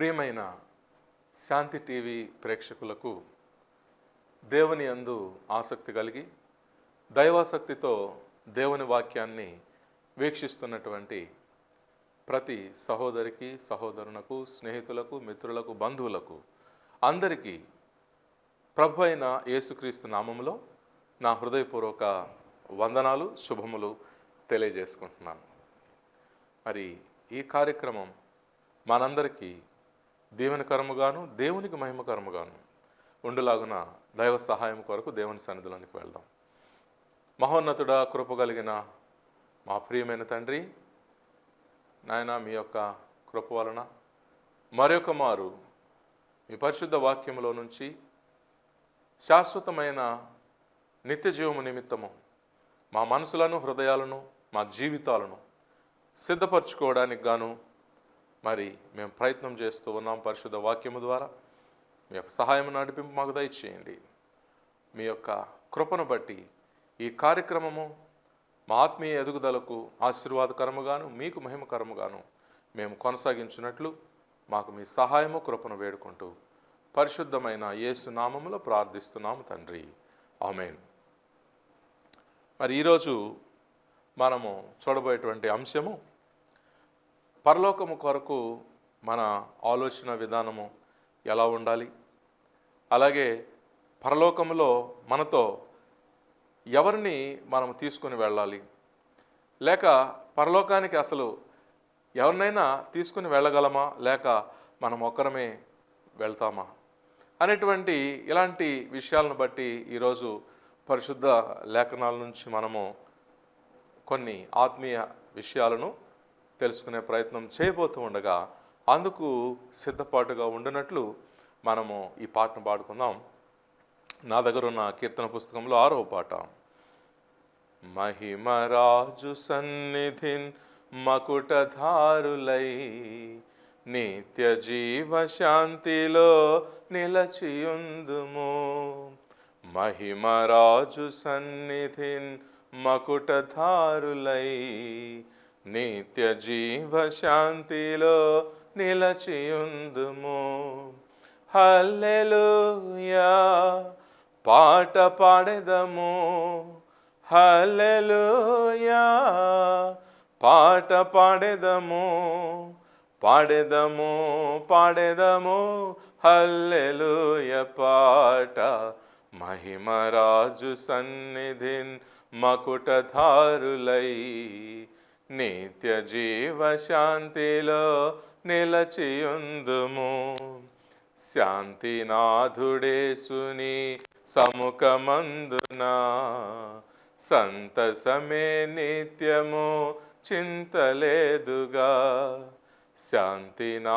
ప్రియమైన శాంతి టీవీ ప్రేక్షకులకు దేవుని యందు ఆసక్తి కలిగి దైవాసక్తితో దేవుని వాక్యాన్ని వీక్షిస్తున్నటువంటి ప్రతి సహోదరికి సహోదరునకు స్నేహితులకు మిత్రులకు బంధువులకు అందరికీ ప్రభు అయిన యేసుక్రీస్తు నామములో నా హృదయపూర్వక వందనాలు శుభములు తెలియజేసుకుంటున్నాను. మరి ఈ కార్యక్రమం మనందరికీ దీవెనకరముగాను దేవునికి మహిమకరముగాను ఉండులాగున దైవ సహాయం కొరకు దేవుని సన్నిధిలోనికి వెళ్దాం. మహోన్నతుడా, కృప కలిగిన మా ప్రియమైన తండ్రి, నాయన మీ యొక్క కృప వలన మరొక మారు మీ పరిశుద్ధ వాక్యములో నుంచి శాశ్వతమైన నిత్య జీవము నిమిత్తము మా మనసులను హృదయాలను మా జీవితాలను సిద్ధపరచుకోవడానికి గాను మరి మేము ప్రయత్నం చేస్తూ ఉన్నాం. పరిశుద్ధ వాక్యము ద్వారా మీ యొక్క సహాయం నడిపింపు మాకు దయచేయండి. మీ యొక్క కృపను బట్టి ఈ కార్యక్రమము మా ఆత్మీయ ఎదుగుదలకు ఆశీర్వాదకరముగాను మీకు మహిమకరముగాను మేము కొనసాగించినట్లు మాకు మీ సహాయము కృపను వేడుకుంటూ పరిశుద్ధమైన యేసు నామములో ప్రార్థిస్తున్నాము తండ్రి, ఆమేన్. మరి ఈరోజు మనము చూడబోయేటువంటి అంశము పరలోకము కొరకు మన ఆలోచన విధానము ఎలా ఉండాలి, అలాగే పరలోకములో మనతో ఎవరిని మనం తీసుకుని వెళ్ళాలి, లేక పరలోకానికి అసలు ఎవరినైనా తీసుకుని వెళ్ళగలమా, లేక మనం ఒక్కరమే వెళ్తామా అనేటువంటి ఇలాంటి విషయాలను బట్టి ఈరోజు పరిశుద్ధ లేఖనాల నుంచి మనము కొన్ని ఆత్మీయ విషయాలను తెలుసుకునే ప్రయత్నం చేయబోతూ ఉండగా అందుకు సిద్ధపాటుగా ఉండినట్లు మనము ఈ పాటను పాడుకుందాం. నా దగ్గర ఉన్న కీర్తన పుస్తకంలో 6వ పాట. మహిమరాజు సన్నిధిన్ మకుటధారులై నిత్య జీవ శాంతిలో నిలచియుందుము. మహిమరాజు సన్నిధిన్ మకుటధారులై నిత్య జీవ శాంతిలో నిలచియుందుము. హల్లెలూయా పాట పాడెదము, హల్లెలూయా పాట పాడెదము, పాడెదము పాడెదము హల్లెలూయా పాట. మహిమరాజు సన్నిధిన్ మకుటధారులై నిత్య జీవ శాంతిలో నిలచియుందుము. శాంతినాథుడేసుని సముఖమందున సంతసమే నిత్యము చింతలేదుగా. శాంతినాథుడేసుని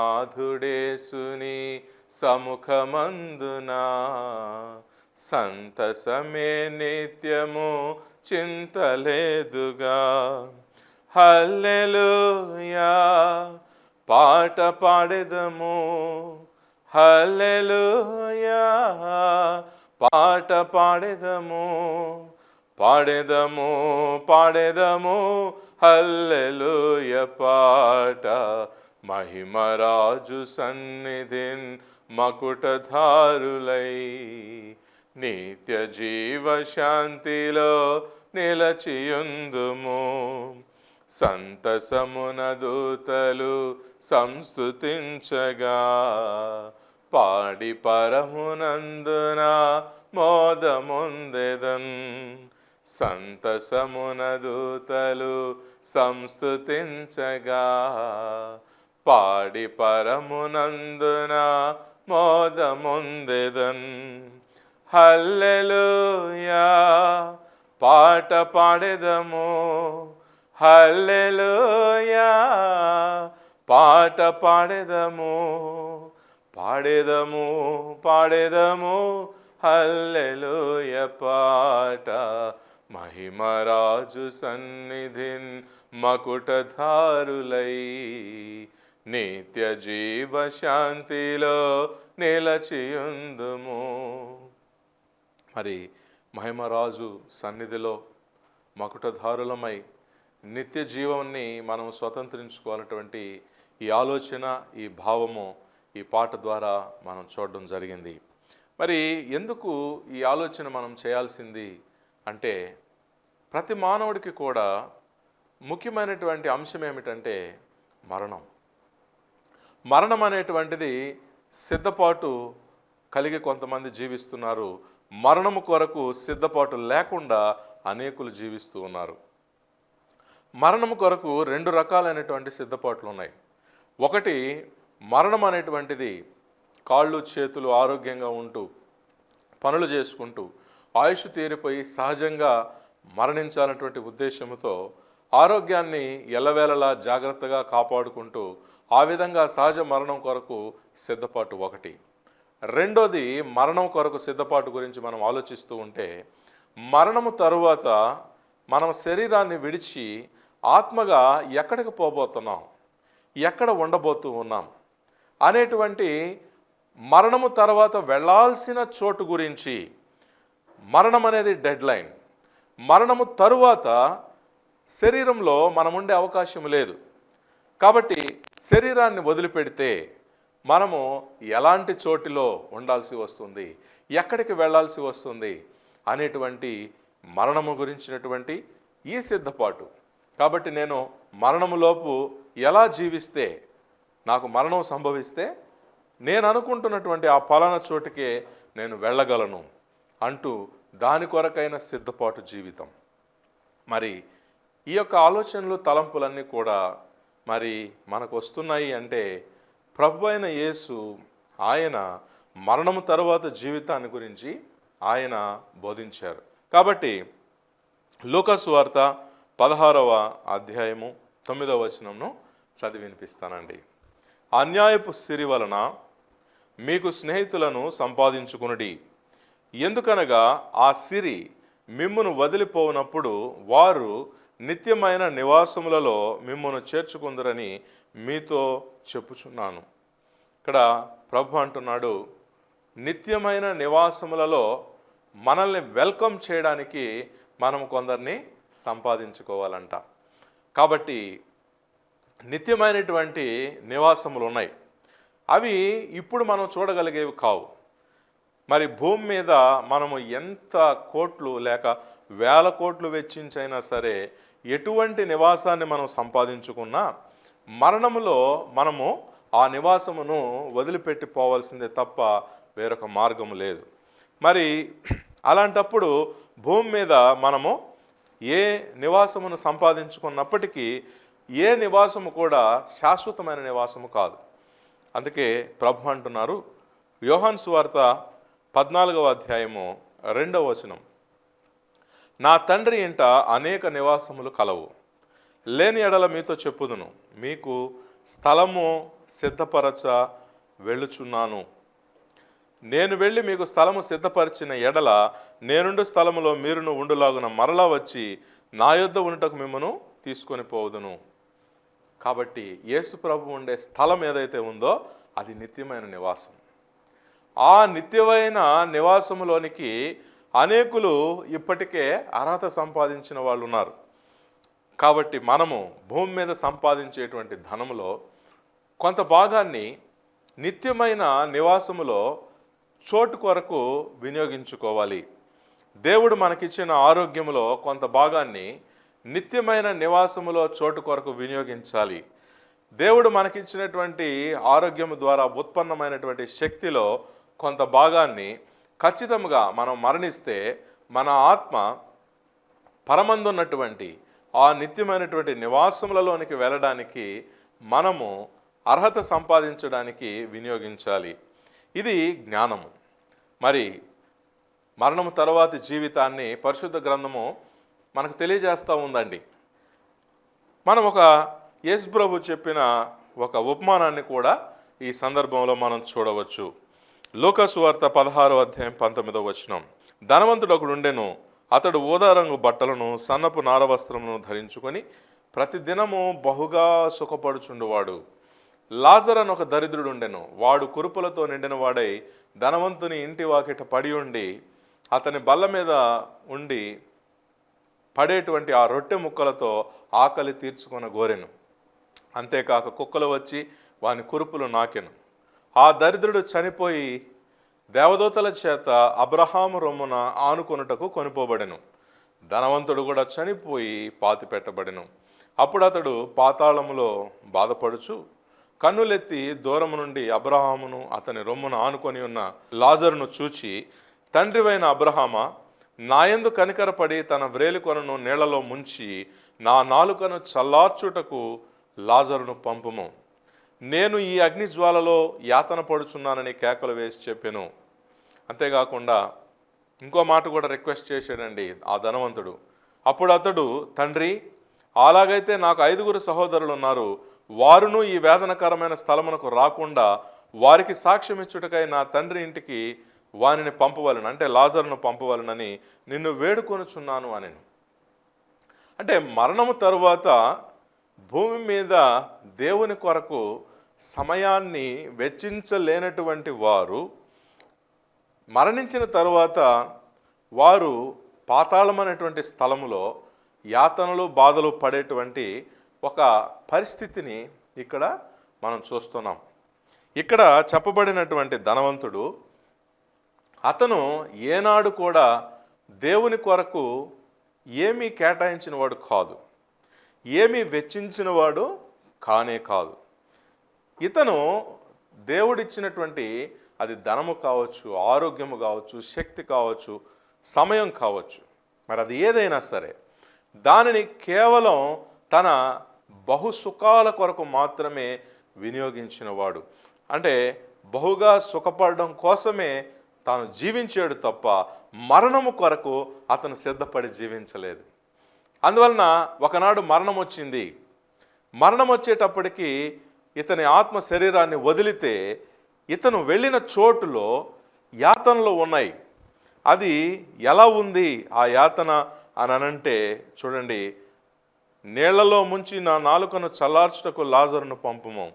సముఖమందున సంతసమే నిత్యము చింతలేదుగా. హల్లెలూయా పాట పాడెదము, హల్లెలూయా పాట పాడెదము, పాడెదము పాడెదము హల్లెలూయా పాట. మహిమరాజు సన్నిధిన్ మకుటధారులై నిత్య జీవ శాంతిలో నిలచియుందుము. సంతసమున దూతలు సంస్తుతించగా పాడి పరమునందున మోదముందెదన్. సంతసమున దూతలు సంస్తుతించగా పాడి పరమునందున మోదముందెదన్. హల్లెలూయా పాట పాడెదము, హల్లెలూయా పాట పాడెదము, పాడెదము పాడెదము హల్లెలూయా పాట. మహిమరాజు సన్నిధిన్ మకుటధారులై నిత్య జీవ శాంతిలో నిలచియుందుము. మరి మహిమరాజు సన్నిధిలో మకుటధారులమై నిత్య జీవాన్ని మనం స్వతంత్రించుకోవాలటువంటి ఈ ఆలోచన, ఈ భావము ఈ పాట ద్వారా మనం చూడడం జరిగింది. మరి ఎందుకు ఈ ఆలోచన మనం చేయాల్సింది అంటే, ప్రతి మానవుడికి కూడా ముఖ్యమైనటువంటి అంశం ఏమిటంటే మరణం. మరణం అనేటువంటిది సిద్ధపాటు కలిగి కొంతమంది జీవిస్తున్నారు. మరణము కొరకు సిద్ధపాటు లేకుండా అనేకులు జీవిస్తూ ఉన్నారు. మరణము కొరకు రెండు రకాలైనటువంటి సిద్ధపాట్లు ఉన్నాయి. ఒకటి, మరణం అనేటువంటిది కాళ్ళు చేతులు ఆరోగ్యంగా ఉంటూ పనులు చేసుకుంటూ ఆయుష్ తీరిపోయి సహజంగా మరణించాలన్నటువంటి ఉద్దేశంతో ఆరోగ్యాన్ని ఎల్లవేళలా జాగ్రత్తగా కాపాడుకుంటూ ఆ విధంగా సహజ మరణం కొరకు సిద్ధపాటు ఒకటి. రెండోది, మరణం కొరకు సిద్ధపాటు గురించి మనం ఆలోచిస్తూ ఉంటే, మరణము తరువాత మనం శరీరాన్ని విడిచి ఆత్మగా ఎక్కడికి పోబోతున్నాం, ఎక్కడ ఉండబోతూ ఉన్నాం అనేటువంటి మరణము తర్వాత వెళ్ళాల్సిన చోటు గురించి, మరణం అనేది డెడ్ లైన్. మరణము తరువాత శరీరంలో మనం ఉండే అవకాశం లేదు. కాబట్టి శరీరాన్ని వదిలిపెడితే మనము ఎలాంటి చోటిలో ఉండాల్సి వస్తుంది, ఎక్కడికి వెళ్ళాల్సి వస్తుంది అనేటువంటి మరణము గురించినటువంటి ఈ సిద్ధపాటు. కాబట్టి నేను మరణములోపు ఎలా జీవిస్తే, నాకు మరణం సంభవిస్తే నేను అనుకుంటున్నటువంటి ఆ పలానా చోటుకే నేను వెళ్ళగలను అంటూ దాని కొరకైన సిద్ధపాటు జీవితం. మరి ఈ యొక్క ఆలోచనలు తలంపులన్నీ కూడా మరి మనకు వస్తున్నాయి అంటే, ప్రభు అయిన యేసు ఆయన మరణము తరువాత జీవితాన్ని గురించి ఆయన బోధించారు. కాబట్టి లూకా సువార్త 16వ అధ్యాయము 9వ వచనంను చదివి వినిపిస్తానండి. అన్యాయపు సిరి వలన మీకు స్నేహితులను సంపాదించుకునుడి, ఎందుకనగా ఆ సిరి మిమ్మును వదిలిపోనప్పుడు వారు నిత్యమైన నివాసములలో మిమ్మును చేర్చుకుందరని మీతో చెప్పుచున్నాను. ఇక్కడ ప్రభు అంటున్నాడు, నిత్యమైన నివాసములలో మనల్ని వెల్కమ్ చేయడానికి మనం కొందరిని సంపాదించుకోవాలంట. కాబట్టి నిత్యమైనటువంటి నివాసములు ఉన్నాయి. అవి ఇప్పుడు మనం చూడగలిగేవి కావు. మరి భూమి మీద మనము ఎంత కోట్లు లేక వేల కోట్లు వెచ్చించైనా సరే, ఎటువంటి నివాసాన్ని మనం సంపాదించుకున్నా మరణములో మనము ఆ నివాసమును వదిలిపెట్టి పోవాల్సిందే తప్ప వేరొక మార్గము లేదు. మరి అలాంటప్పుడు భూమి మీద మనము ఏ నివాసమును సంపాదించుకున్నప్పటికీ ఏ నివాసము కూడా శాశ్వతమైన నివాసము కాదు. అందుకే ప్రభు అంటున్నారు, యోహాను సువార్త 14వ అధ్యాయము 2వ వచనం, నా తండ్రి ఇంట అనేక నివాసములు కలవు, లేని ఎడల మీతో చెప్పుదును, మీకు స్థలము సిద్ధపరచ వెళ్ళుచున్నాను. నేను వెళ్ళి మీకు స్థలము సిద్ధపరిచిన ఎడల నేనుండు స్థలములో మీరును ఉండులాగున మరలా వచ్చి నా యొద్ద ఉండుటకు మిమ్మను తీసుకొని పోవుదును. కాబట్టి యేసు ప్రభు ఉండే స్థలం ఏదైతే ఉందో అది నిత్యమైన నివాసం. ఆ నిత్యమైన నివాసములోనికి అనేకులు ఇప్పటికే అర్హత సంపాదించిన వాళ్ళు ఉన్నారు. కాబట్టి మనము భూమి మీద సంపాదించేటువంటి ధనములో కొంత భాగాన్ని నిత్యమైన నివాసములో చోటు కొరకు వినియోగించుకోవాలి. దేవుడు మనకిచ్చిన ఆరోగ్యములో కొంత భాగాన్ని నిత్యమైన నివాసములో చోటు కొరకు వినియోగించాలి. దేవుడు మనకిచ్చినటువంటి ఆరోగ్యము ద్వారా ఉత్పన్నమైనటువంటి శక్తిలో కొంత భాగాన్ని ఖచ్చితంగా మనం మరణిస్తే మన ఆత్మ పరమందున్నటువంటి ఆ నిత్యమైనటువంటి నివాసములలోనికి వెళ్ళడానికి మనము అర్హత సంపాదించడానికి వినియోగించాలి. ఇది జ్ఞానము. మరి మరణము తర్వాతి జీవితాన్ని పరిశుద్ధ గ్రంథము మనకు తెలియజేస్తూ ఉందండి. మనం ఒక యేసు ప్రభు చెప్పిన ఒక ఉపమానాన్ని కూడా ఈ సందర్భంలో మనం చూడవచ్చు. లూకా సువార్త 16వ అధ్యాయం 19వ వచనం, ధనవంతుడు ఒకడు ఉండెను, అతడు ఊదారంగు బట్టలను సన్నపు నారవస్త్రమును ధరించుకొని ప్రతిదినము బహుగా సుఖపడుచుండువాడు. లాజరు అని ఒక దరిద్రుడు ఉండెను, వాడు కురుపులతో నిండిన వాడై ధనవంతుని ఇంటి వాకిట పడి ఉండి అతని బల్ల మీద ఉండి పడేటువంటి ఆ రొట్టె ముక్కలతో ఆకలి తీర్చుకొన గోరెను. అంతేకాక కుక్కలు వచ్చి వాని కురుపులు నాకెను. ఆ దరిద్రుడు చనిపోయి దేవదూతల చేత అబ్రహాము రొమ్మున ఆనుకొనుటకు కొనిపోబడెను. ధనవంతుడు కూడా చనిపోయి పాతిపెట్టబడెను. అప్పుడు అతడు పాతాళములో బాధపడుచు కన్నులెత్తి దూరము నుండి అబ్రహామును అతని రొమ్మున ఆనుకొని ఉన్న లాజరును చూచి, తండ్రివైన అబ్రహామా, నాయందు కనికరపడి తన వ్రేలికొనను నీళ్లలో ముంచి నా నాలుకను చల్లార్చుటకు లాజరును పంపుము. నేను ఈ అగ్నిజ్వాలలో యాతన పడుచున్నానని కేకలు వేసి చెప్పాను. అంతేకాకుండా ఇంకో మాట కూడా రిక్వెస్ట్ చేశాడండి ఆ ధనవంతుడు. అప్పుడు అతడు, తండ్రి, అలాగైతే నాకు 5 సహోదరులు ఉన్నారు, వారును ఈ వేదనకరమైన స్థలమునకు రాకుండా వారికి సాక్ష్యం ఇచ్చుటకై నా తండ్రి ఇంటికి వానిని పంపవలను, అంటే లాజరును పంపవలనని నిన్ను వేడుకొనుచున్నాను అని. అంటే మరణము తరువాత భూమి మీద దేవుని కొరకు సమయాన్ని వెచ్చించలేనటువంటి వారు మరణించిన తరువాత వారు పాతాళం అనేటువంటి స్థలములో యాతనలు బాధలు పడేటువంటి ఒక పరిస్థితిని ఇక్కడ మనం చూస్తున్నాం. ఇక్కడ చెప్పబడినటువంటి ధనవంతుడు అతను ఏనాడు కూడా దేవుని కొరకు ఏమీ కేటాయించిన వాడు కాదు, ఏమీ వెచ్చించిన వాడు కానే కాదు. ఇతను దేవుడిచ్చినటువంటి అది ధనము కావచ్చు, ఆరోగ్యము కావచ్చు, శక్తి కావచ్చు, సమయం కావచ్చు, మరి అది ఏదైనా సరే దానిని కేవలం తన బహుసుఖాల కొరకు మాత్రమే వినియోగించినవాడు. అంటే బహుగా సుఖపడడం కోసమే తాను జీవించాడు తప్ప మరణము కొరకు అతను సిద్ధపడి జీవించలేదు. అందువలన ఒకనాడు మరణం వచ్చింది. మరణం వచ్చేటప్పటికి ఇతని ఆత్మ శరీరాన్ని వదిలితే ఇతను వెళ్ళిన చోటులో యాతనలు ఉన్నాయి. అది ఎలా ఉంది ఆ యాతన అని అనంటే చూడండి, నీళ్లలో ముంచి నా నాలుకను చల్లార్చుటకు లాజరును పంపుము,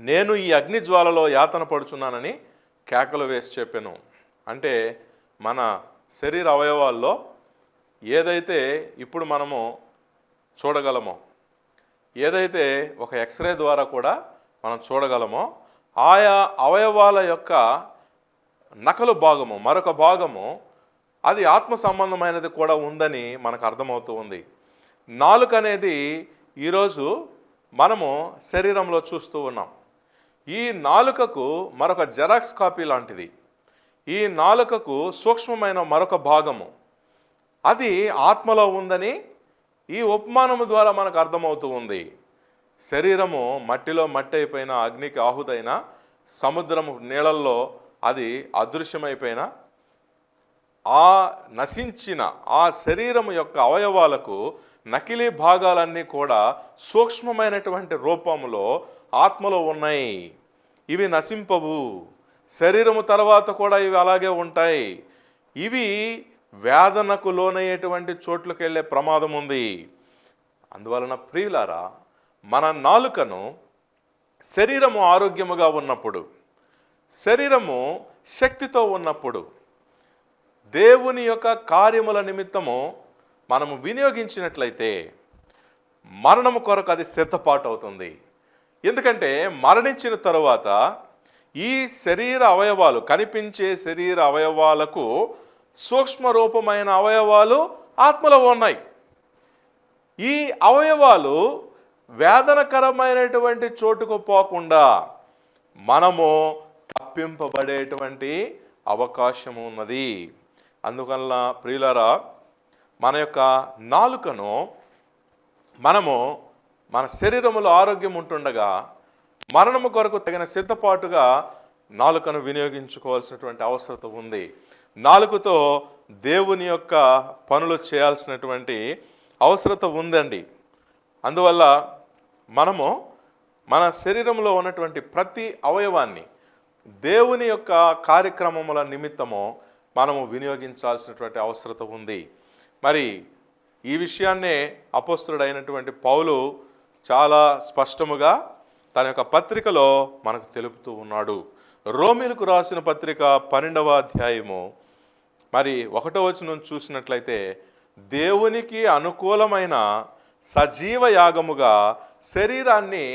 నేను ఈ అగ్నిజ్వాలలో యాతన పడుచున్నానని కేకలు వేసి చెప్పాను. అంటే మన శరీర అవయవాల్లో ఏదైతే ఇప్పుడు మనము చూడగలమో, ఏదైతే ఒక ఎక్స్రే ద్వారా కూడా మనం చూడగలమో, ఆయా అవయవాల యొక్క నకలు భాగము, మరొక భాగము అది ఆత్మ సంబంధమైనది కూడా ఉందని మనకు అర్థమవుతూ ఉంది. నాలుక అనేది ఈరోజు మనము శరీరంలో చూస్తూ ఉన్నాం. ఈ నాలుకకు మరొక జెరాక్స్ కాపీ లాంటిది. ఈ నాలుకకు సూక్ష్మమైన మరొక భాగము అది ఆత్మలో ఉందని ఈ ఉపమానము ద్వారా మనకు అర్థమవుతూ ఉంది. శరీరము మట్టిలో మట్టి అయిపోయిన, అగ్నికి ఆహుతైన, సముద్రము నీళ్ళల్లో అది అదృశ్యమైపోయిన, ఆ నశించిన ఆ శరీరము యొక్క అవయవాలకు నకిలీ భాగాలన్నీ కూడా సూక్ష్మమైనటువంటి రూపంలో ఆత్మలో ఉన్నాయి. ఇవి నశింపవు. శరీరము తర్వాత కూడా ఇవి అలాగే ఉంటాయి. ఇవి వేదనకు లోనయ్యేటువంటి చోట్లకు వెళ్ళే ప్రమాదం ఉంది. అందువలన ప్రియులారా, మన నాలుకను శరీరము ఆరోగ్యముగా ఉన్నప్పుడు, శరీరము శక్తితో ఉన్నప్పుడు, దేవుని యొక్క కార్యముల నిమిత్తము మనము వినియోగించినట్లయితే మరణము కొరకు అది సిద్ధపాటు అవుతుంది. ఎందుకంటే మరణించిన తరువాత ఈ శరీర అవయవాలు, కనిపించే శరీర అవయవాలకు సూక్ష్మ రూపమైన అవయవాలు ఆత్మలో ఉన్నాయి. ఈ అవయవాలు వేదనకరమైనటువంటి చోటుకు పోకుండా మనము తప్పింపబడేటువంటి అవకాశం ఉన్నది. అందువల్ల ప్రియులారా, మన యొక్క నాలుకను మనము మన శరీరములో ఆరోగ్యం ఉంటుండగా మరణము కొరకు తగిన సిద్ధపాటుగా నాలుకను వినియోగించుకోవాల్సినటువంటి అవసరం ఉంది. నాలుకతో దేవుని యొక్క పనులు చేయాల్సినటువంటి అవసరం ఉందండి. అందువల్ల మనము మన శరీరంలో ఉన్నటువంటి ప్రతి అవయవాన్ని దేవుని యొక్క కార్యక్రమముల నిమిత్తము మనము వినియోగించాల్సినటువంటి అవసరం ఉంది. మరి ఈ విషయాన్నే అపోస్తలుడైనటువంటి పౌలు చాలా స్పష్టముగా తన యొక్క పత్రికలో మనకు తెలుపుతూ ఉన్నాడు. రోమీలకు రాసిన పత్రిక 12వ అధ్యాయము మరి 1వ వచనం చూసినట్లయితే, దేవునికి అనుకూలమైన సజీవ యాగముగా శరీరాన్ని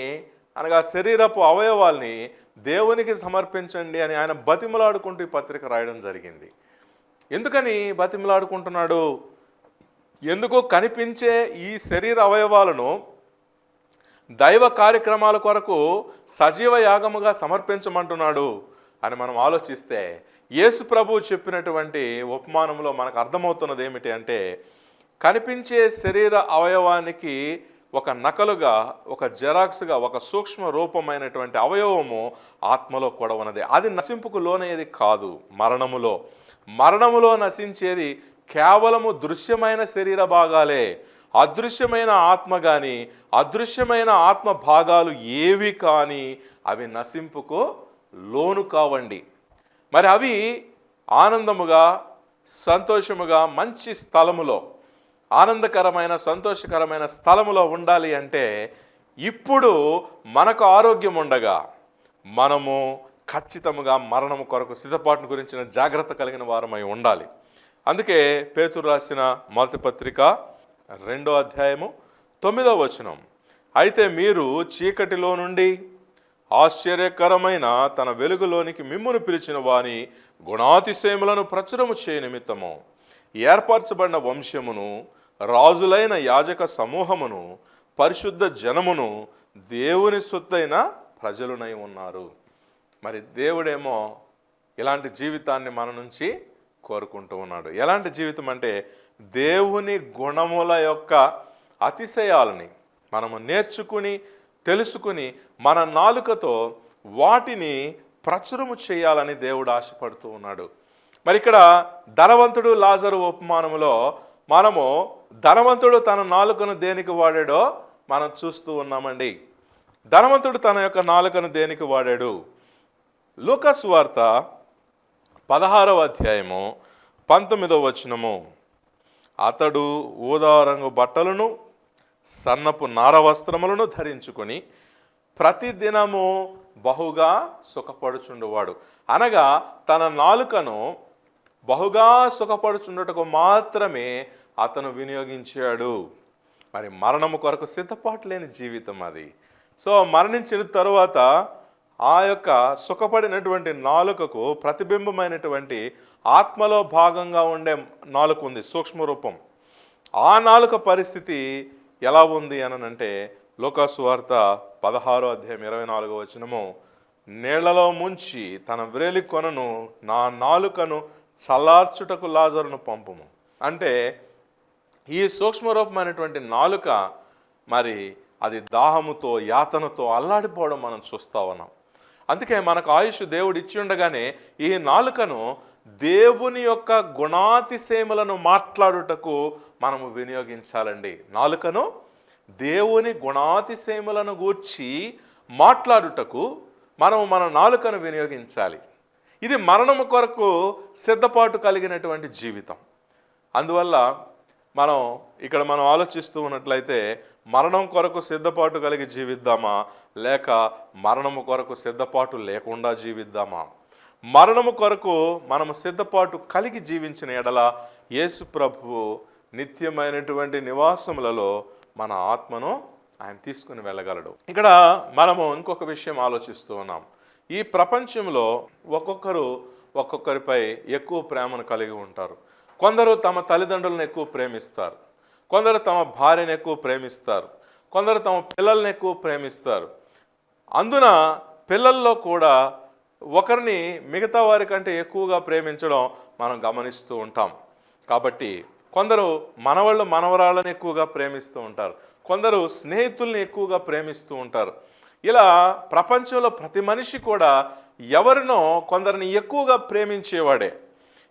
అనగా శరీరపు అవయవాల్ని దేవునికి సమర్పించండి అని ఆయన బతిమలాడుకుంటూ ఈ పత్రిక రాయడం జరిగింది. ఎందుకని బతిమలాడుకుంటున్నాడు? ఎందుకో కనిపించే ఈ శరీర అవయవాలను దైవ కార్యక్రమాల కొరకు సజీవ యాగముగా సమర్పించమంటున్నాడు అని మనం ఆలోచిస్తే, యేసు ప్రభువు చెప్పినటువంటి ఉపమానంలో మనకు అర్థమవుతున్నది ఏమిటి అంటే, కనిపించే శరీర అవయవానికి ఒక నకలుగా, ఒక జెరాక్స్గా, ఒక సూక్ష్మ రూపమైనటువంటి అవయవము ఆత్మలో కూడా ఉన్నది. అది నశింపుకు లోనయ్యేది కాదు. మరణములో నశించేది కేవలము దృశ్యమైన శరీర భాగాలే. అదృశ్యమైన ఆత్మ కానీ, అదృశ్యమైన ఆత్మ భాగాలు ఏవి కానీ అవి నశింపుకు లోను కావండి. మరి అవి ఆనందముగా, సంతోషముగా, మంచి స్థలములో, ఆనందకరమైన, సంతోషకరమైన స్థలములో ఉండాలి అంటే, ఇప్పుడు మనకు ఆరోగ్యం ఉండగా మనము ఖచ్చితముగా మరణము కొరకు సిద్ధపాటును గురించిన జాగ్రత్త కలిగిన వారమై ఉండాలి. అందుకే పేతురు రాసిన మొదటి పత్రిక 2వ అధ్యాయము 9వ వచనం, అయితే మీరు చీకటిలో నుండి ఆశ్చర్యకరమైన తన వెలుగులోనికి మిమ్మును పిలిచిన వాని గుణాతిశయములను ప్రచురము చేయ నిమిత్తము ఏర్పరచబడిన వంశమును, రాజులైన యాజక సమూహమును, పరిశుద్ధ జనమును, దేవుని సొత్తైన ప్రజలునై ఉన్నారు. మరి దేవుడేమో ఇలాంటి జీవితాన్ని మన నుంచి కోరుకుంటూ ఉన్నాడు. ఎలాంటి జీవితం అంటే, దేవుని గుణముల యొక్క అతిశయాలని మనము నేర్చుకుని, తెలుసుకుని, మన నాలుకతో వాటిని ప్రచురము చేయాలని దేవుడు ఆశపడుతూ ఉన్నాడు. మరి ఇక్కడ ధనవంతుడు లాజరు ఉపమానములో మనము ధనవంతుడు తన నాలుకను దేనికి వాడాడో మనం చూస్తూ ఉన్నామండి. ధనవంతుడు తన యొక్క నాలుకను దేనికి వాడాడు? లూకా సువార్త 16వ అధ్యాయము 19వ వచనము, అతడు ఊదారంగు బట్టలను, సన్నపు నార వస్త్రములను ధరించుకొని ప్రతిదినము బహుగా సుఖపడుచుండువాడు. అనగా తన నాలుకను బహుగా సుఖపడుచుండుటకు మాత్రమే అతను వినియోగించాడు. మరి మరణము కొరకు సిద్ధపాటు లేని జీవితం అది. సో మరణించిన తరువాత ఆ యొక్క సుఖపడినటువంటి నాలుకకు ప్రతిబింబమైనటువంటి ఆత్మలో భాగంగా ఉండే నాలుక ఉంది, సూక్ష్మ రూపం. ఆ నాలుక పరిస్థితి ఎలా ఉంది అనంటే, లూకా సువార్త 16వ అధ్యాయం 24వ వచనము, నీళ్లలో ముంచి తన వ్రేలి కొనను నా నాలుకను చల్లార్చుటకు లాజరును పంపుము. అంటే ఈ సూక్ష్మరూపమైనటువంటి నాలుక మరి అది దాహముతో, యాతనతో అల్లాడిపోవడం మనం చూస్తూ ఉన్నాం. అందుకే మనకు ఆయుష్ దేవుడు ఇచ్చి ఉండగానే ఈ నాలుకను దేవుని యొక్క గుణాతిశయములను మాట్లాడుటకు మనము వినియోగించాలండి. నాలుకను దేవుని గుణాతిశయములను గూర్చి మాట్లాడుటకు మనము మన నాలుకను వినియోగించాలి. ఇది మరణము కొరకు సిద్ధపాటు కలిగినటువంటి జీవితం. అందువల్ల మనం ఆలోచిస్తూ ఉన్నట్లయితే, మరణం కొరకు సిద్ధపాటు కలిగి జీవిద్దామా, లేక మరణము కొరకు సిద్ధపాటు లేకుండా జీవిద్దామా? మరణము కొరకు మనము సిద్ధపాటు కలిగి జీవించిన ఎడల యేసు ప్రభువు నిత్యమైనటువంటి నివాసములలో మన ఆత్మను ఆయన తీసుకుని వెళ్ళగలడు. ఇక్కడ మనము ఇంకొక విషయం ఆలోచిస్తూ ఉన్నాం. ఈ ప్రపంచంలో ఒక్కొక్కరిపై ఎక్కువ ప్రేమను కలిగి ఉంటారు. కొందరు తమ తల్లిదండ్రులను ఎక్కువ ప్రేమిస్తారు, కొందరు తమ భార్యను ఎక్కువ ప్రేమిస్తారు, కొందరు తమ పిల్లల్ని ఎక్కువ ప్రేమిస్తారు. అందున పిల్లల్లో కూడా ఒకరిని మిగతా వారి కంటే ఎక్కువగా ప్రేమించడం మనం గమనిస్తూ ఉంటాం. కాబట్టి కొందరు మనవరాళ్ళని ఎక్కువగా ప్రేమిస్తూ ఉంటారు, కొందరు స్నేహితుల్ని ఎక్కువగా ప్రేమిస్తూ ఉంటారు. ఇలా ప్రపంచంలో ప్రతి మనిషి కూడా ఎవరినో కొందరిని ఎక్కువగా ప్రేమించేవాడే.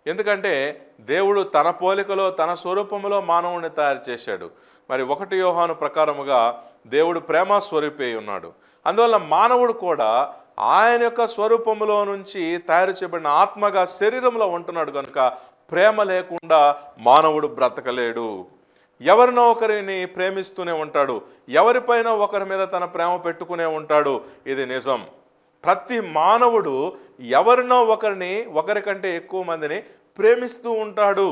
ఎందుకంటే దేవుడు తన పోలికలో, తన స్వరూపములో మానవుని తయారు చేశాడు. మరి 1 యోహాను ప్రకారముగా దేవుడు ప్రేమ స్వరూపే ఉన్నాడు. అందువల్ల మానవుడు కూడా ఆయన యొక్క స్వరూపములో నుంచి తయారు చేయబడిన ఆత్మగా శరీరంలో ఉంటున్నాడు కనుక ప్రేమ లేకుండా మానవుడు బ్రతకలేడు. ఎవరినో ఒకరిని ప్రేమిస్తూనే ఉంటాడు, ఎవరిపైన ఒకరి మీద తన ప్రేమ పెట్టుకునే ఉంటాడు. ఇది నిజం. ప్రతి మానవుడు ఎవరినో ఒకరికంటే ఎక్కువ మందిని ప్రేమిస్తూ ఉంటాడు.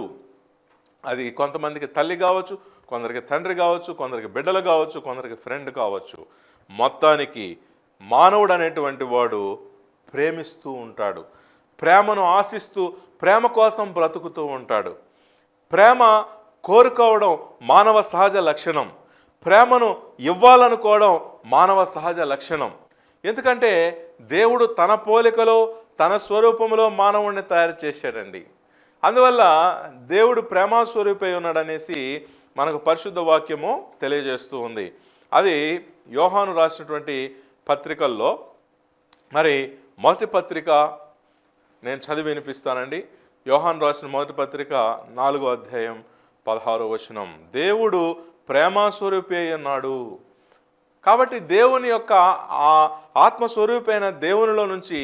అది కొంతమందికి తల్లి కావచ్చు, కొందరికి తండ్రి కావచ్చు, కొందరికి బిడ్డలు కావచ్చు, కొందరికి ఫ్రెండ్ కావచ్చు. మొత్తానికి మానవుడు అనేటువంటి వాడు ప్రేమిస్తూ ఉంటాడు. ప్రేమను ఆశిస్తూ ప్రేమ కోసం బ్రతుకుతూ ఉంటాడు. ప్రేమ కోరుకోవడం మానవ సహజ లక్షణం. ప్రేమను ఇవ్వాలనుకోవడం మానవ సహజ లక్షణం. ఎందుకంటే దేవుడు తన పోలికలో తన స్వరూపంలో మానవుడిని తయారు చేశాడండి. అందువల్ల దేవుడు ప్రేమాస్వరూపై ఉన్నాడనేసి మనకు పరిశుద్ధ వాక్యము తెలియజేస్తూ ఉంది. అది యోహాను రాసినటువంటి పత్రికల్లో మరి మొదటి పత్రిక నేను చదివి వినిపిస్తానండి. యోహాను రాసిన మొదటి పత్రిక 4వ అధ్యాయం 16వ వచనం. దేవుడు ప్రేమాస్వరూపి అయి ఉన్నాడు. కాబట్టి దేవుని యొక్క ఆ ఆత్మస్వరూపైన దేవునిలో నుంచి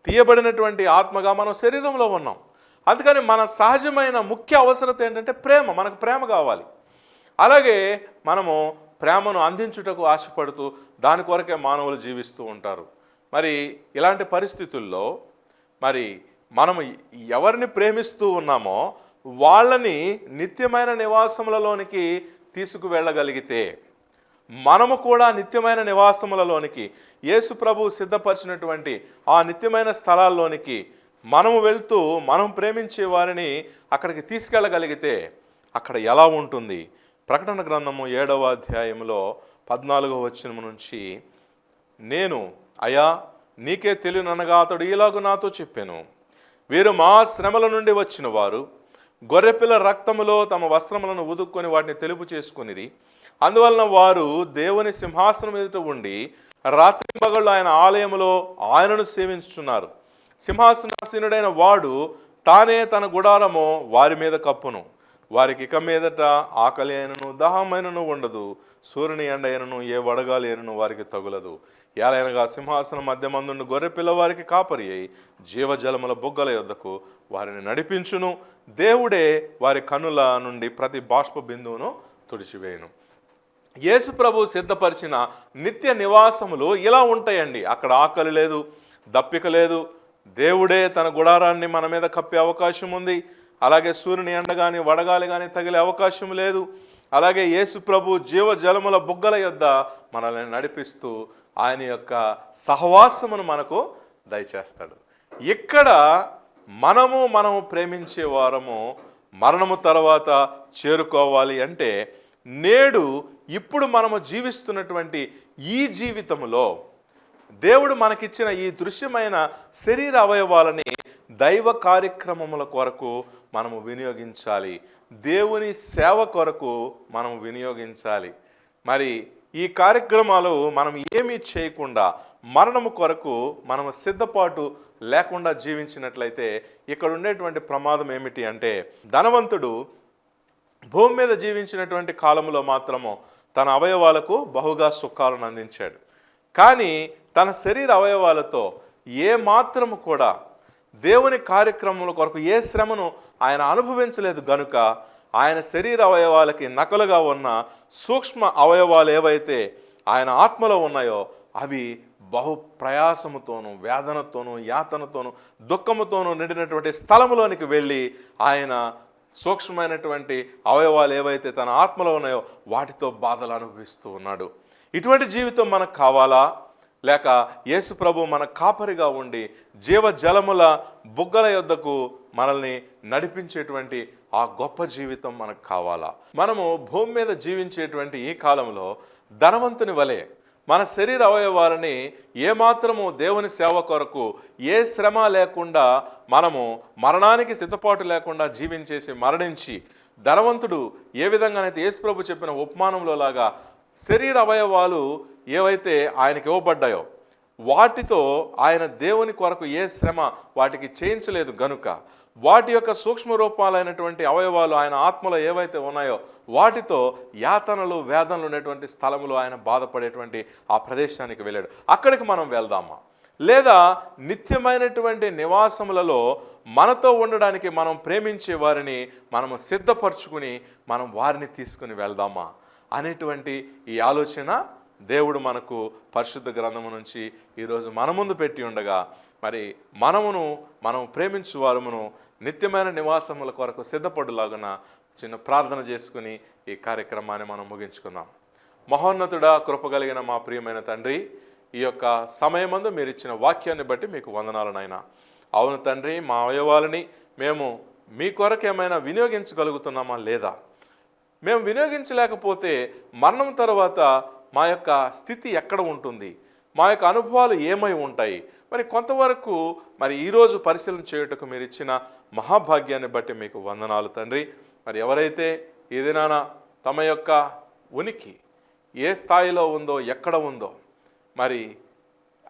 తీయబడినటువంటి ఆత్మగా మనం శరీరంలో ఉన్నాం. అందుకని మన సహజమైన ముఖ్య అవసరత ఏంటంటే ప్రేమ. మనకు ప్రేమ కావాలి. అలాగే మనము ప్రేమను అందించుటకు ఆశపడుతూ దాని కొరకే మానవులు జీవిస్తూ ఉంటారు. మరి ఇలాంటి పరిస్థితుల్లో మరి మనము ఎవరిని ప్రేమిస్తూ ఉన్నామో వాళ్ళని నిత్యమైన నివాసములలోనికి తీసుకువెళ్ళగలిగితే, మనము కూడా నిత్యమైన నివాసములలోనికి యేసు ప్రభు సిద్ధపరిచినటువంటి ఆ నిత్యమైన స్థలాల్లోనికి మనము వెళ్తూ మనం ప్రేమించే వారిని అక్కడికి తీసుకెళ్ళగలిగితే అక్కడ ఎలా ఉంటుంది? ప్రకటన గ్రంథము 7వ అధ్యాయంలో 14వ వచనం నుంచి, నేను అయా నీకే తెలియననగా అతడు ఇలాగు నాతో చెప్పాను, వీరు మా శ్రమల నుండి వచ్చిన వారు, గొర్రెపిల్ల రక్తములో తమ వస్త్రములను ఉదుక్కొని వాటిని తెలుపు చేసుకునిరి. అందువలన వారు దేవుని సింహాసనం ఎదుట ఉండి రాత్రింబగళ్ళు ఆయన ఆలయములో ఆయనను సేవించుచున్నారు. సింహాసనాసీనుడైన వాడు తానే తన గుడారము వారి మీద కప్పును. వారికి ఇక మీదట ఆకలి అయినను దాహమైనను ఉండదు. సూర్యుని ఎండ అయినను ఏ వడగాలి అయినను వారికి తగులదు. ఏలైనగా సింహాసనం మధ్య మందుండు గొర్రె పిల్లవారికి కాపరి అయి జీవజలముల బుగ్గల యొద్దకు వారిని నడిపించును. దేవుడే వారి కన్నుల నుండి ప్రతి బాష్ప బిందువును తుడిచివేయును. యేసు ప్రభు సిద్ధపరిచిన నిత్య నివాసములు ఇలా ఉంటాయండి. అక్కడ ఆకలి లేదు, దప్పిక లేదు. దేవుడే తన గుడారాన్ని మన మీద కప్పే అవకాశం ఉంది. అలాగే సూర్యుని ఎండ కానీ వడగాలి కానీ తగిలే అవకాశం లేదు. అలాగే యేసు ప్రభు జీవజలముల బుగ్గల యొద్ద మనల్ని నడిపిస్తూ ఆయన యొక్క సహవాసమును మనకు దయచేస్తాడు. ఇక్కడ మనము ప్రేమించే వారము మరణము తర్వాత చేరుకోవాలి అంటే నేడు ఇప్పుడు మనము జీవిస్తున్నటువంటి ఈ జీవితంలో దేవుడు మనకిచ్చిన ఈ దృశ్యమైన శరీర అవయవాలని దైవ కార్యక్రమముల కొరకు మనము వినియోగించాలి. దేవుని సేవ కొరకు మనం వినియోగించాలి. మరి ఈ కార్యక్రమాలు మనం ఏమీ చేయకుండా మరణము కొరకు మనము సిద్ధపాటు లేకుండా జీవించినట్లయితే ఇక్కడ ఉండేటువంటి ప్రమాదం ఏమిటి అంటే, ధనవంతుడు భూమి మీద జీవించినటువంటి కాలంలో మాత్రము తన అవయవాలకు బహుగా సుఖాలను అందించాడు. కానీ తన శరీర అవయవాలతో ఏ మాత్రము కూడా దేవుని కార్యక్రమముల కొరకు ఏ శ్రమను ఆయన అనుభవించలేదు గనుక ఆయన శరీర అవయవాలకి నకలుగా ఉన్న సూక్ష్మ అవయవాలు ఏవైతే ఆయన ఆత్మలో ఉన్నాయో అవి బహు ప్రయాసముతోనూ వేదనతోనూ యాతనతోనూ దుఃఖముతోనూ నిండినటువంటి స్థలములోనికి వెళ్ళి ఆయన సూక్ష్మమైనటువంటి అవయవాలు ఏవైతే తన ఆత్మలో ఉన్నాయో వాటితో బాధలు అనుభవిస్తూ ఉన్నాడు. ఇటువంటి జీవితం మనకు కావాలా? లేక యేసు ప్రభు మన కాపరిగా ఉండి జీవజలముల బుగ్గల యొద్దకు మనల్ని నడిపించేటువంటి ఆ గొప్ప జీవితం మనకు కావాలా? మనము భూమి మీద జీవించేటువంటి ఈ కాలంలో ధనవంతుని వలె మన శరీర అవయవాలని ఏమాత్రము దేవుని సేవ కొరకు ఏ శ్రమ లేకుండా మనము మరణానికి సిద్ధపాటు లేకుండా జీవించేసి మరణించి, ధనవంతుడు ఏ విధంగానైతే యేసు ప్రభు చెప్పిన ఉపమానంలో లాగా శరీర అవయవాలు ఏవైతే ఆయనకి ఇవ్వబడ్డాయో వాటితో ఆయన దేవుని కొరకు ఏ శ్రమ వాటికి చేయించలేదు గనుక వాటి యొక్క సూక్ష్మ రూపాలైనటువంటి అవయవాలు ఆయన ఆత్మలో ఏవైతే ఉన్నాయో వాటితో యాతనలు వేదనలు ఉన్నటువంటి స్థలంలో ఆయన బాధపడేటువంటి ఆ ప్రదేశానికి వెళ్ళాడు. అక్కడికి మనం వెళ్దామా? లేదా నిత్యమైనటువంటి నివాసములలో మనతో ఉండడానికి మనం ప్రేమించే వారిని మనము సిద్ధపరచుకుని మనం వారిని తీసుకుని వెళ్దామా అనేటువంటి ఈ ఆలోచన దేవుడు మనకు పరిశుద్ధ గ్రంథము నుంచి ఈరోజు మన ముందు పెట్టి ఉండగా, మరి మనం ప్రేమించు వారమును నిత్యమైన నివాసముల కొరకు సిద్ధపడులాగున చిన్న ప్రార్థన చేసుకుని ఈ కార్యక్రమాన్ని మనం ముగించుకుందాం. మహోన్నతుడా, కృపగలిగిన మా ప్రియమైన తండ్రి, ఈ యొక్క సమయమందు మీరు ఇచ్చిన వాక్యాన్ని బట్టి మీకు వందనాలు నాయనా. అవును తండ్రి, మా అవయవాలని మేము మీ కొరకు ఏమైనా వినియోగించగలుగుతున్నామా లేదా? మేము వినియోగించలేకపోతే మరణం తర్వాత మా యొక్క స్థితి ఎక్కడ ఉంటుంది? మా యొక్క అనుభవాలు ఏమై ఉంటాయి? మరి కొంతవరకు మరి ఈరోజు పరిశీలన చేయుటకు మీరు ఇచ్చిన మహాభాగ్యాన్ని బట్టి మీకు వందనాలు తండ్రి. మరి ఎవరైతే ఏదైనా తమ యొక్క ఉనికి ఏ స్థాయిలో ఉందో, ఎక్కడ ఉందో, మరి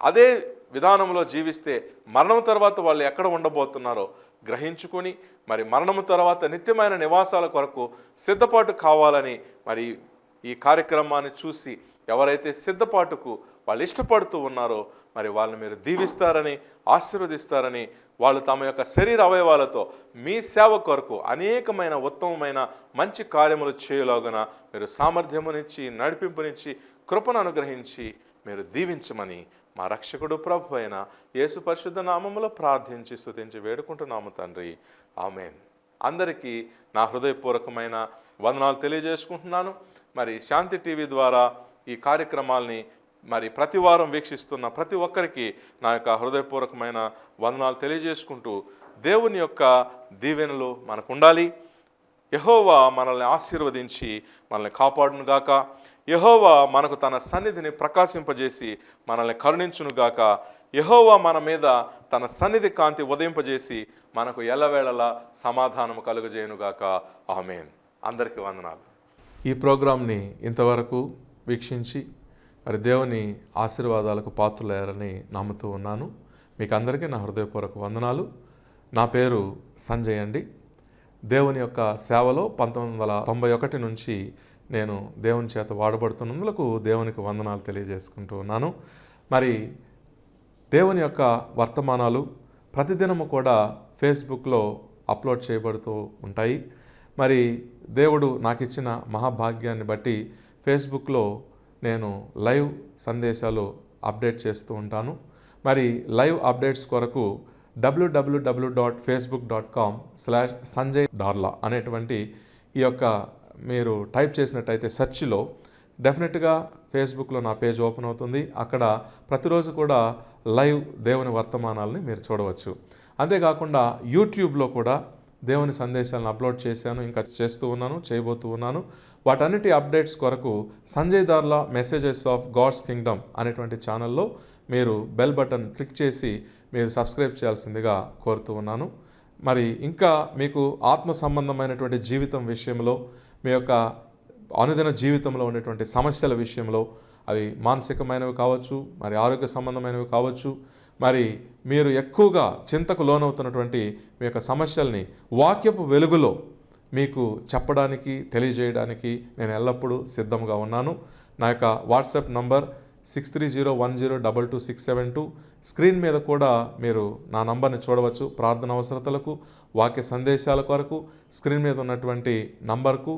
అదే విధానంలో జీవిస్తే మరణం తర్వాత వాళ్ళు ఎక్కడ ఉండబోతున్నారో గ్రహించుకుని మరి మరణం తర్వాత నిత్యమైన నివాసాల కొరకు సిద్ధపాటు కావాలని మరి ఈ కార్యక్రమాన్ని చూసి ఎవరైతే సిద్ధపాటుకు వాళ్ళు ఇష్టపడుతూ ఉన్నారో మరి వాళ్ళని మీరు దీవిస్తారని, ఆశీర్వదిస్తారని, వాళ్ళు తమ యొక్క శరీర అవయవాలతో మీ సేవ కొరకు అనేకమైన ఉత్తమమైన మంచి కార్యములు చేయలాగున మీరు సామర్థ్యమునిచ్చి, నడిపింపునిచ్చి, కృపను అనుగ్రహించి మీరు దీవించమని మా రక్షకుడు ప్రభు అయిన యేసు పరిశుద్ధ నామములో ప్రార్థించి స్తుతించి వేడుకుంటున్నాము తండ్రి. ఆమేన్. అందరికీ నా హృదయపూర్వకమైన వందనాలు తెలియజేసుకుంటున్నాను. మరి శాంతి టీవీ ద్వారా ఈ కార్యక్రమాల్ని మరి ప్రతి వారం వీక్షిస్తున్న ప్రతి ఒక్కరికి నా యొక్క హృదయపూర్వకమైన వందనాలు తెలియజేసుకుంటూ, దేవుని యొక్క దీవెనలు మనకు ఉండాలి. యెహోవా మనల్ని ఆశీర్వదించి మనల్ని కాపాడునుగాక. యెహోవా మనకు తన సన్నిధిని ప్రకాశింపజేసి మనల్ని కరుణించునుగాక. యెహోవా మన మీద తన సన్నిధి కాంతి ఉదయింపజేసి మనకు ఎల్లవేళలా సమాధానము కలుగజేయునుగాక. ఆమేన్. అందరికీ వందనాలు. ఈ ప్రోగ్రాంని ఇంతవరకు వీక్షించి మరి దేవుని ఆశీర్వాదాలకు పాత్రులయ్యారని నమ్ముతూ ఉన్నాను. మీకు అందరికీ నా హృదయపూర్వక వందనాలు. నా పేరు సంజయ్ అండి. దేవుని యొక్క సేవలో 1991 నుంచి నేను దేవుని చేత వాడబడుతున్నందుకు దేవునికి వందనాలు తెలియజేసుకుంటూ ఉన్నాను. మరి దేవుని యొక్క వర్తమానాలు ప్రతిదినము కూడా ఫేస్బుక్లో అప్లోడ్ చేయబడుతూ ఉంటాయి. మరి దేవుడు నాకు ఇచ్చిన మహాభాగ్యాన్ని బట్టి ఫేస్బుక్లో నేను లైవ్ సందేశాలు అప్డేట్ చేస్తూ ఉంటాను. మరి లైవ్ అప్డేట్స్ కొరకు www.facebook.com/సంజయ్ డార్లా అనేటువంటి ఈ యొక్క మీరు టైప్ చేసినట్టయితే సెర్చ్లో డెఫినెట్గా ఫేస్బుక్లో నా పేజ్ ఓపెన్ అవుతుంది. అక్కడ ప్రతిరోజు కూడా లైవ్ దేవుని వర్తమానాలని మీరు చూడవచ్చు. అంతేకాకుండా యూట్యూబ్లో కూడా దేవుని సందేశాలను అప్లోడ్ చేశాను, ఇంకా చేస్తూ ఉన్నాను, చేయబోతూ ఉన్నాను. వాటన్నిటి అప్డేట్స్ కొరకు Sanjay Darla messages of God's kingdom అనేటువంటి ఛానల్లో మీరు బెల్ బటన్ క్లిక్ చేసి మీరు సబ్స్క్రైబ్ చేయాల్సిందిగా కోరుతూ ఉన్నాను. మరి ఇంకా మీకు ఆత్మ సంబంధమైనటువంటి జీవితం విషయంలో, మీ యొక్క అనుదిన జీవితంలో ఉండేటువంటి సమస్యల విషయంలో, అవి మానసికమైనవి కావచ్చు, మరి ఆరోగ్య సంబంధమైనవి కావచ్చు, మరి మీరు ఎక్కువగా చింతకు లోనవుతున్నటువంటి మీ యొక్క సమస్యల్ని వాక్యపు వెలుగులో మీకు చెప్పడానికి, తెలియజేయడానికి నేను ఎల్లప్పుడూ సిద్ధంగా ఉన్నాను. నా యొక్క వాట్సాప్ నంబర్ 6301022672. స్క్రీన్ మీద కూడా మీరు నా నంబర్ని చూడవచ్చు. ప్రార్థన అవసరతలకు, వాక్య సందేశాల కొరకు స్క్రీన్ మీద ఉన్నటువంటి నంబర్కు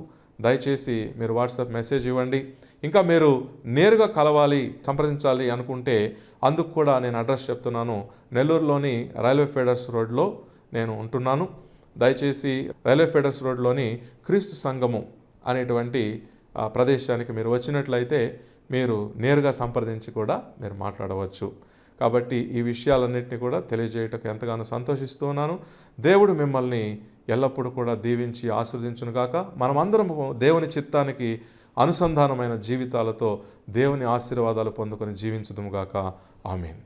దయచేసి మీరు వాట్సాప్ మెసేజ్ ఇవ్వండి. ఇంకా మీరు నేరుగా కలవాలి, సంప్రదించాలి అనుకుంటే అందుకు కూడా నేను అడ్రస్ చెప్తున్నాను. నెల్లూరులోని రైల్వే ఫీడర్స్ రోడ్లో నేను ఉంటున్నాను. దయచేసి రైల్వే ఫీడర్స్ రోడ్లోని క్రీస్తు సంఘము అనేటువంటి ప్రదేశానికి మీరు వచ్చినట్లయితే మీరు నేరుగా సంప్రదించి కూడా మీరు మాట్లాడవచ్చు. కాబట్టి ఈ విషయాలన్నింటినీ కూడా తెలియజేయటకు ఎంతగానో సంతోషిస్తూ ఉన్నాను. దేవుడు మిమ్మల్ని ఎల్లప్పుడూ కూడా దీవించి ఆశీర్వదించునుగాక. మనమందరం దేవుని చిత్తానికి అనుసంధానమైన జీవితాలతో దేవుని ఆశీర్వాదాలు పొందుకొని జీవించుదుముగాక. ఆమేన్.